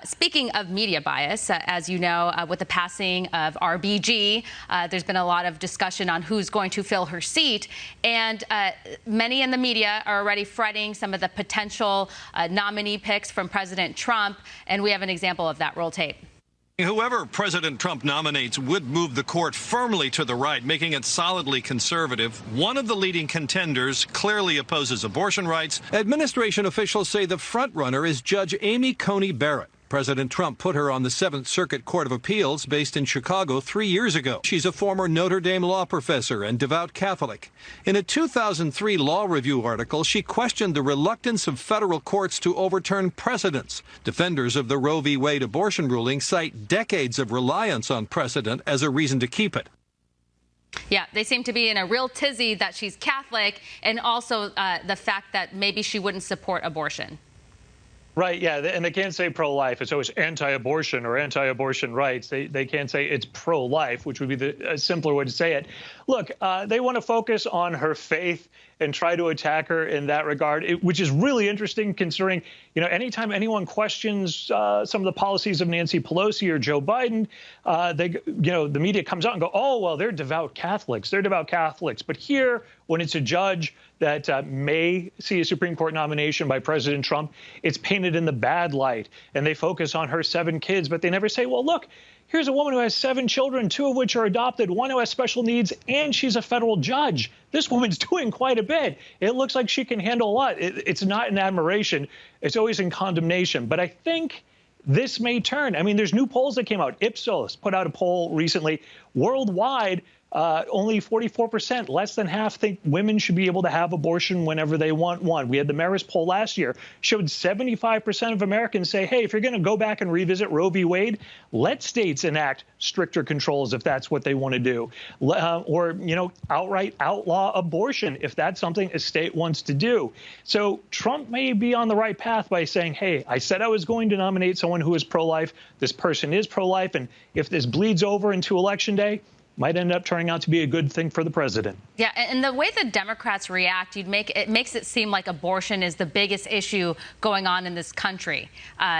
Speaking of media bias, as you know, with the passing of RBG, there's been a lot of discussion on who's going to fill her seat. And many in the media are already fretting some of the potential nominee picks from President Trump. And we have an example of that. Roll tape. Whoever President Trump nominates would move the court firmly to the right, making it solidly conservative. One of the leading contenders clearly opposes abortion rights. Administration officials say the frontrunner is Judge Amy Coney Barrett. President Trump put her on the 7th Circuit Court of Appeals based in Chicago 3 years ago. She's a former Notre Dame law professor and devout Catholic. In a 2003 Law Review article, she questioned the reluctance of federal courts to overturn precedents. Defenders of the Roe v. Wade abortion ruling cite decades of reliance on precedent as a reason to keep it. Yeah, they seem to be in a real tizzy that she's Catholic and also the fact that maybe she wouldn't support abortion. Right, yeah, and they can't say pro-life. It's always anti-abortion or anti-abortion rights. They can't say it's pro-life, which would be a simpler way to say it. Look, they want to focus on her faith and try to attack her in that regard, which is really interesting considering, you know, anytime anyone questions some of the policies of Nancy Pelosi or Joe Biden, the media comes out and go, oh, well, they're devout Catholics. They're devout Catholics. But here, when it's a judge that may see a Supreme Court nomination by President Trump, it's painted in the bad light. And they focus on her 7 kids, but they never say, well, look, here's a woman who has 7 children, 2 of which are adopted, 1 who has special needs, and she's a federal judge. This woman's doing quite a bit. It looks like she can handle a lot. It's not in admiration. It's always in condemnation. But I think this may turn. I mean, there's new polls that came out. Ipsos put out a poll recently. Worldwide, only 44%, less than half, think women should be able to have abortion whenever they want one. We had the Marist poll last year, showed 75% of Americans say, hey, if you're going to go back and revisit Roe v. Wade, let states enact stricter controls if that's what they want to do. Or, you know, outright outlaw abortion if that's something a state wants to do. So Trump may be on the right path by saying, hey, I said I was going to nominate someone who is pro-life. This person is pro-life. And if this bleeds over into Election Day, might end up turning out to be a good thing for the president. Yeah, and the way the Democrats react, it makes it seem like abortion is the biggest issue going on in this country,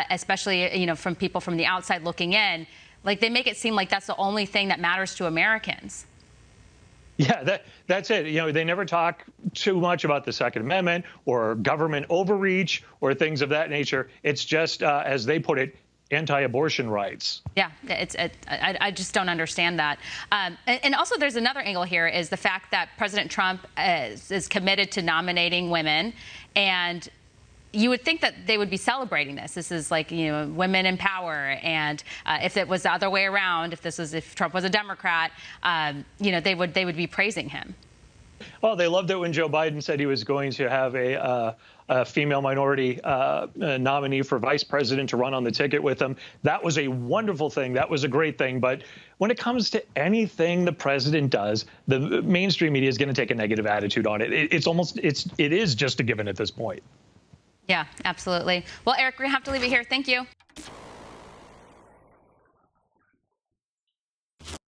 especially, you know, from people from the outside looking in. Like, they make it seem like that's the only thing that matters to Americans. Yeah, that's it. You know, they never talk too much about the Second Amendment or government overreach or things of that nature. It's just, as they put it, anti-abortion rights. Yeah, I just don't understand that. And also there's another angle here is the fact that President Trump is committed to nominating women. And you would think that they would be celebrating this. This is like, you know, women in power. And if it was the other way around, if Trump was a Democrat, you know, they would be praising him. Well, they loved it when Joe Biden said he was going to have a female minority nominee for vice president to run on the ticket with him. That was a wonderful thing. That was a great thing. But when it comes to anything the president does, the mainstream media is going to take a negative attitude on it. It is just a given at this point. Yeah, absolutely. Well, Eric, we're going to have to leave it here. Thank you.